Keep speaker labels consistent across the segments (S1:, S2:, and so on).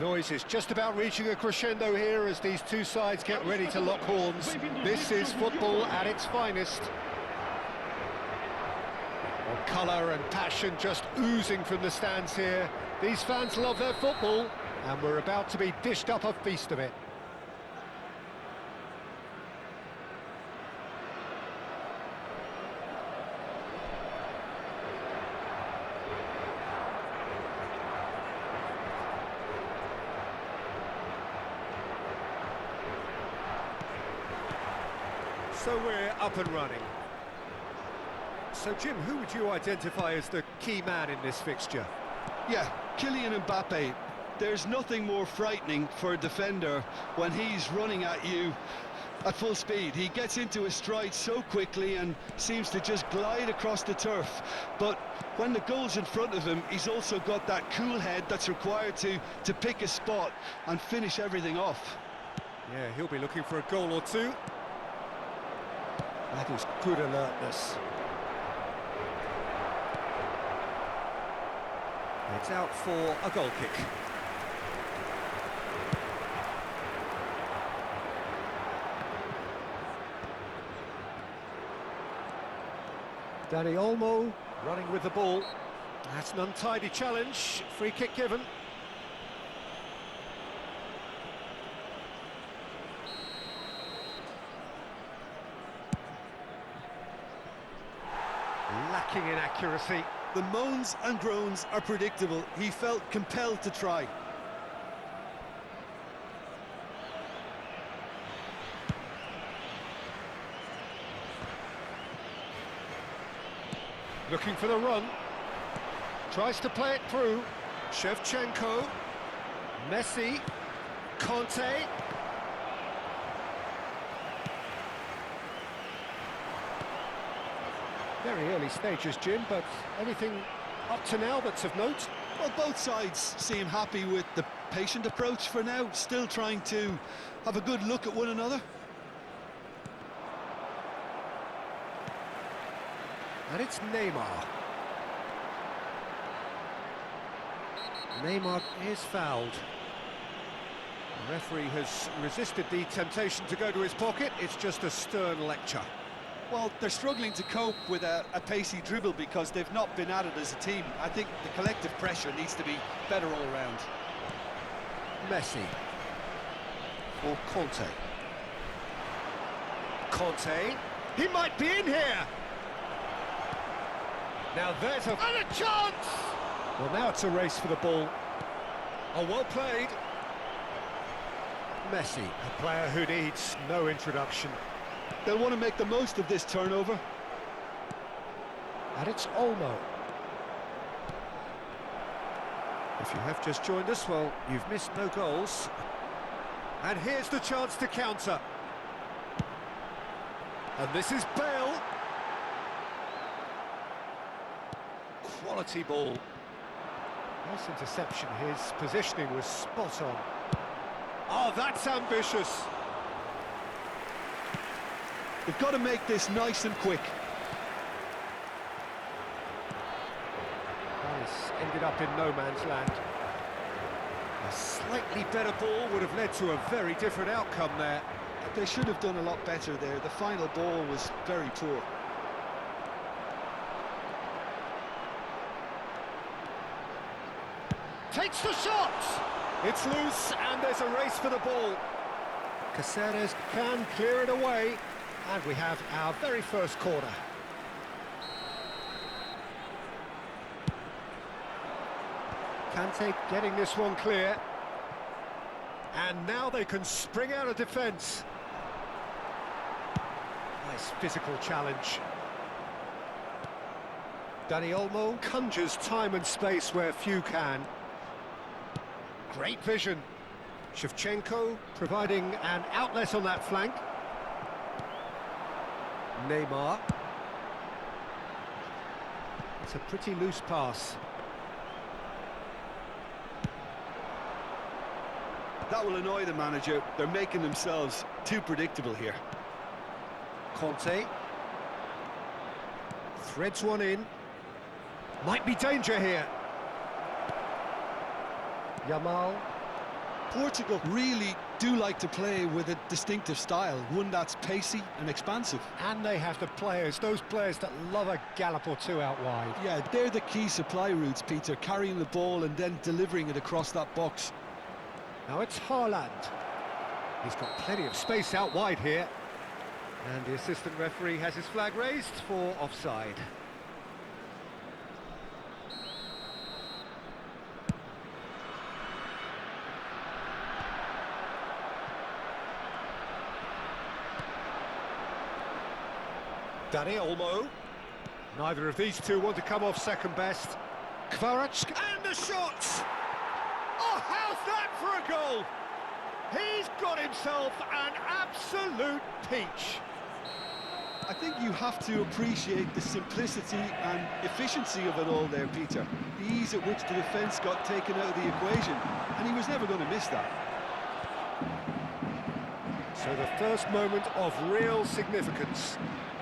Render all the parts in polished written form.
S1: Noise is just about reaching a crescendo here as these two sides get ready to lock horns. This is football at its finest. Well, colour and passion just oozing from the stands here. These fans love their football, and we're about to be dished up a feast of it. So we're up and running. So Jim, who would you identify as the key man in this fixture?
S2: Yeah, Kylian Mbappe. There's nothing more frightening for a defender when he's running at you at full speed. He gets into his stride so quickly and seems to just glide across the turf. But when the goal's in front of him, he's also got that cool head that's required to pick a spot and finish everything off.
S1: Yeah, he'll be looking for a goal or two. That is good alertness. It's out for a goal kick. Dani Olmo running with the ball. That's an untidy challenge. Free kick given. Lacking in accuracy.
S2: The moans and groans are predictable. He felt compelled to try.
S1: Looking for the run. Tries to play it through. Shevchenko. Messi. Conte. Very early stages, Jim, but anything up to now that's of note?
S2: Well, both sides seem happy with the patient approach for now, still trying to have a good look at one another.
S1: And it's Neymar. Neymar is fouled. The referee has resisted the temptation to go to his pocket. It's just a stern lecture.
S2: Well, they're struggling to cope with a pacey dribble because they've not been at it as a team. I think the collective pressure needs to be better all around.
S1: Messi. Or Conte. Conte. He might be in here! Now there's a chance! Well, now it's a race for the ball. Oh, well played. Messi, a player who needs no introduction.
S2: They'll want to make the most of this turnover.
S1: And it's Olmo. If you have just joined us, well, you've missed no goals. And here's the chance to counter. And this is Bale. Quality ball. Nice interception. His positioning was spot on. Oh, that's ambitious.
S2: They've got to make this nice and quick.
S1: This ended up in no man's land. A slightly better ball would have led to a very different outcome there.
S2: They should have done a lot better there. The final ball was very poor.
S1: Takes the shot! It's loose, and there's a race for the ball. Caceres can clear it away, and we have our very first corner. Kante getting this one clear. And now they can spring out of defence. Nice physical challenge. Dani Olmo conjures time and space where few can. Great vision. Shevchenko providing an outlet on that flank. Neymar. It's a pretty loose pass.
S2: That will annoy the manager. They're making themselves too predictable here.
S1: Conte. Threads one in. Might be danger here. Yamal.
S2: Portugal really do like to play with a distinctive style, one that's pacey and expansive.
S1: And they have the players, those players that love a gallop or two out wide.
S2: Yeah, they're the key supply routes, Peter, carrying the ball and then delivering it across that box.
S1: Now it's Haaland. He's got plenty of space out wide here. And the assistant referee has his flag raised for offside. Dani Olmo. Neither of these two want to come off second best. Kvaratskhelia, and the shot! Oh, how's that for a goal? He's got himself an absolute peach.
S2: I think you have to appreciate the simplicity and efficiency of it all there, Peter. The ease at which the defence got taken out of the equation, and he was never going to miss that.
S1: So the first moment of real significance.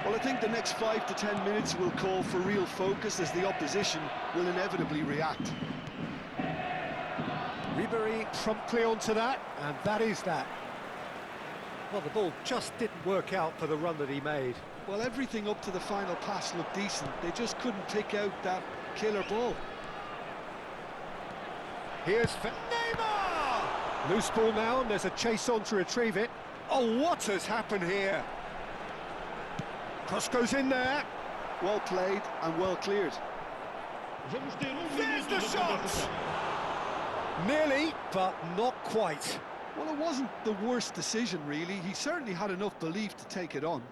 S2: Well, I think the next 5 to 10 minutes will call for real focus as the opposition will inevitably react.
S1: Ribéry promptly onto that, and that is that. Well, the ball just didn't work out for the run that he made.
S2: Well, everything up to the final pass looked decent. They just couldn't pick out that killer ball.
S1: Here's Neymar! Loose ball now, and there's a chase on to retrieve it. Oh, what has happened here? Cross goes in there.
S2: Well played and well cleared.
S1: There's the shot! Nearly, but not quite.
S2: Well, it wasn't the worst decision, really. He certainly had enough belief to take it on.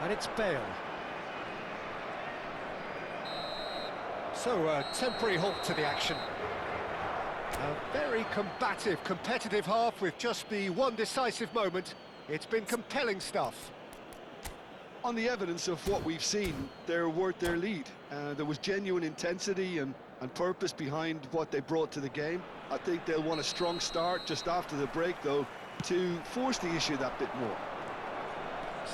S1: And it's Bale. So, a temporary halt to the action. A very combative, competitive half with just the one decisive moment. It's been compelling stuff.
S2: On the evidence of what we've seen, they're worth their lead. There was genuine intensity and purpose behind what they brought to the game. I think they'll want a strong start just after the break, though, to force the issue that bit more.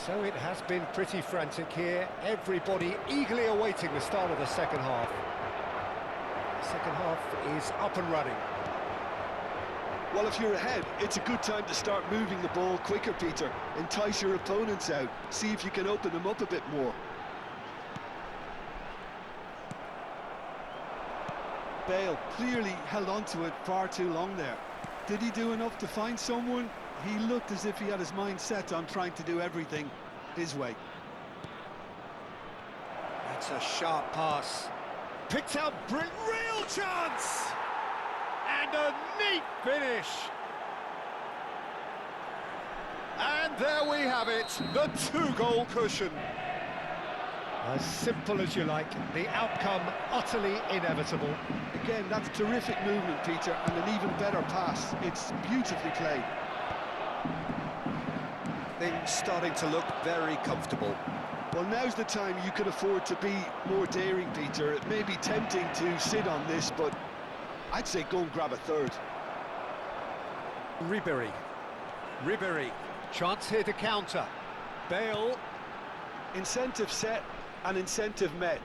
S1: So it has been pretty frantic here. Everybody eagerly awaiting the start of the second half. The second half is up and running.
S2: Well, if you're ahead, it's a good time to start moving the ball quicker, Peter. Entice your opponents out. See if you can open them up a bit more. Bale clearly held on to it far too long there. Did he do enough to find someone? He looked as if he had his mind set on trying to do everything his way.
S1: That's a sharp pass. Picked out, real chance! And a neat finish. And there we have it, the two-goal cushion. As simple as you like, the outcome utterly inevitable.
S2: Again, that's terrific movement, Peter, and an even better pass. It's beautifully played.
S1: Things starting to look very comfortable.
S2: Well, now's the time you can afford to be more daring, Peter. It may be tempting to sit on this, but I'd say go and grab a third.
S1: Ribéry. Chance here to counter. Bale.
S2: Incentive set and incentive met.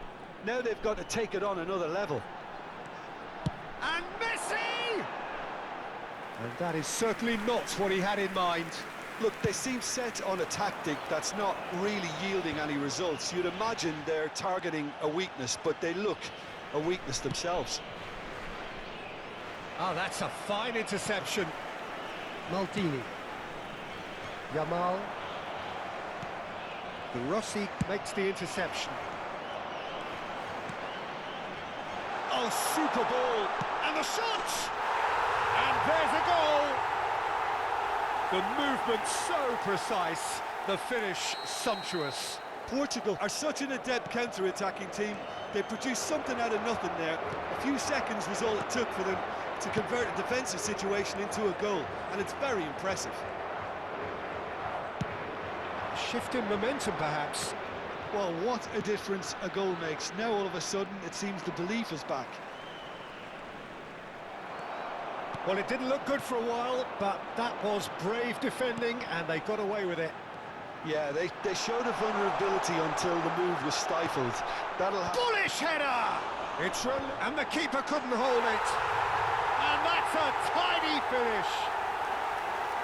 S2: Now they've got to take it on another level.
S1: And Messi! And that is certainly not what he had in mind.
S2: Look, they seem set on a tactic that's not really yielding any results. You'd imagine they're targeting a weakness, but they look a weakness themselves.
S1: Oh, that's a fine interception. Maldini. Yamal. De Rossi makes the interception. Oh, super ball. And the shot! And there's a goal! The movement so precise, the finish sumptuous.
S2: Portugal are such an adept counter-attacking team. They produced something out of nothing there. A few seconds was all it took for them to convert a defensive situation into a goal, and it's very impressive.
S1: A shift in momentum, perhaps.
S2: Well, what a difference a goal makes. Now all of a sudden it seems the belief is back.
S1: Well, it didn't look good for a while, but that was brave defending, and they got away with it.
S2: Yeah, they showed a vulnerability until the move was stifled. That'll
S1: Bullish header! It's and the keeper couldn't hold it. And that's a tidy finish.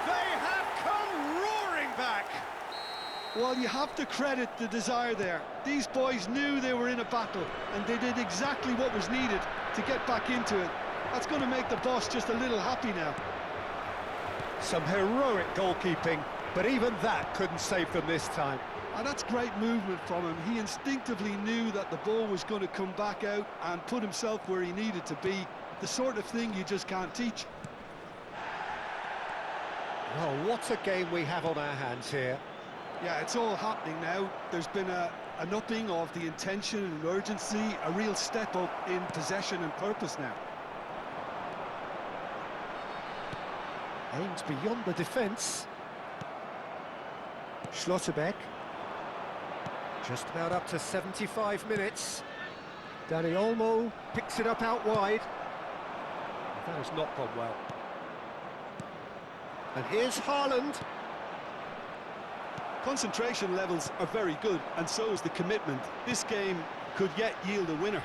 S1: They have come roaring back.
S2: Well, you have to credit the desire there. These boys knew they were in a battle, and they did exactly what was needed to get back into it. That's going to make the boss just a little happy now.
S1: Some heroic goalkeeping, but even that couldn't save them this time.
S2: And that's great movement from him. He instinctively knew that the ball was going to come back out and put himself where he needed to be. The sort of thing you just can't teach.
S1: Well, what a game we have on our hands here.
S2: Yeah, it's all happening now. There's been an upping of the intention and urgency, a real step up in possession and purpose now.
S1: Aims beyond the defence. Schlotterbeck. Just about up to 75 minutes. Dani Olmo picks it up out wide. That has not gone well. And here's Haaland.
S2: Concentration levels are very good, and so is the commitment. This game could yet yield a winner.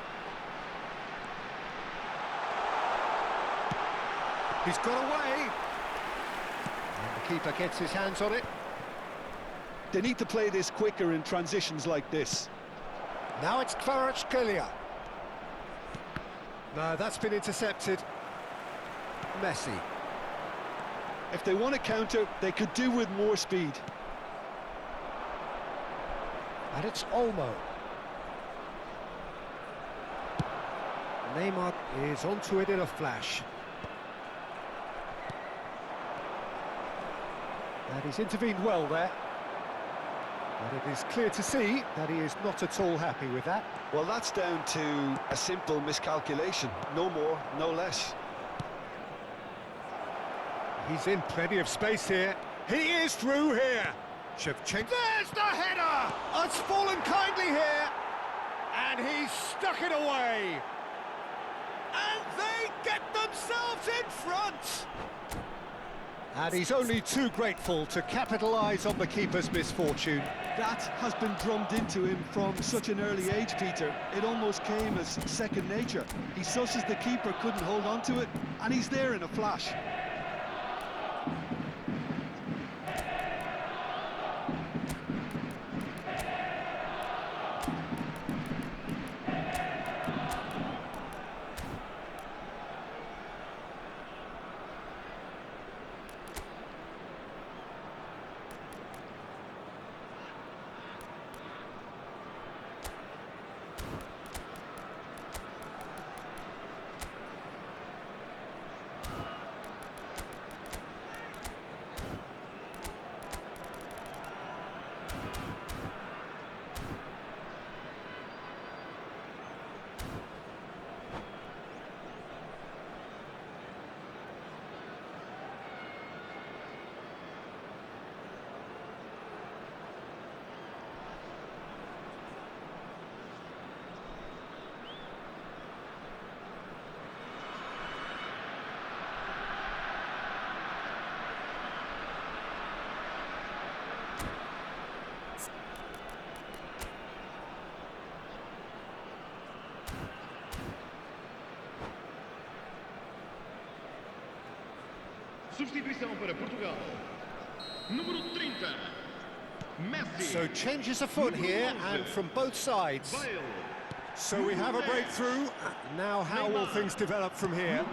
S1: He's got away. And the keeper gets his hands on it.
S2: They need to play this quicker in transitions like this.
S1: Now it's Kvaratskhelia. No, that's been intercepted. Messi.
S2: If they want to counter, they could do with more speed.
S1: And it's Olmo. Neymar is onto it in a flash. And he's intervened well there. But it is clear to see that he is not at all happy with that.
S2: Well, that's down to a simple miscalculation. No more, no less.
S1: He's in plenty of space here. He is through here. Shevchenko. There's the header! It's fallen kindly here. And he's stuck it away. And they get themselves in front. And he's only too grateful to capitalise on the keeper's misfortune.
S2: That has been drummed into him from such an early age, Peter. It almost came as second nature. He susses the keeper couldn't hold on to it, and he's there in a flash.
S3: Substituição para Portugal. Número 30. Messi.
S1: So changes afoot here, and from both sides. So we have a breakthrough. Now how will things develop from here?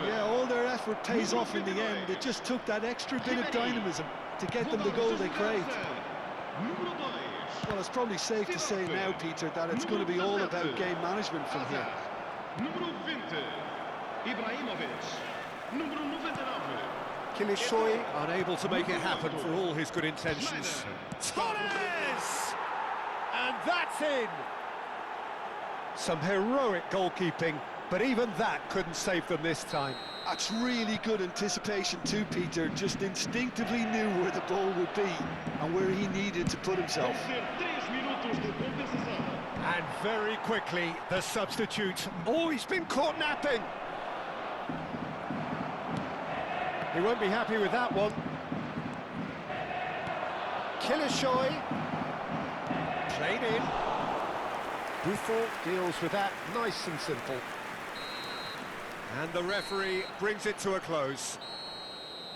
S2: Yeah, all their effort pays off in the end. It just took that extra bit of dynamism to get them the goal they craved. Well, it's probably safe to say now, Peter, that it's going to be all about game management from here.
S3: Número 20. Ibrahimovic. Número 99.
S1: Kimmich unable to make it happen for all his good intentions. Torres! And that's in! Some heroic goalkeeping, but even that couldn't save them this time.
S2: That's really good anticipation too, Peter. Just instinctively knew where the ball would be and where he needed to put himself.
S1: And very quickly, the substitute. Oh, he's been caught napping! He won't be happy with that one. Killishoy. Played in. Buffon deals with that nice and simple. And the referee brings it to a close.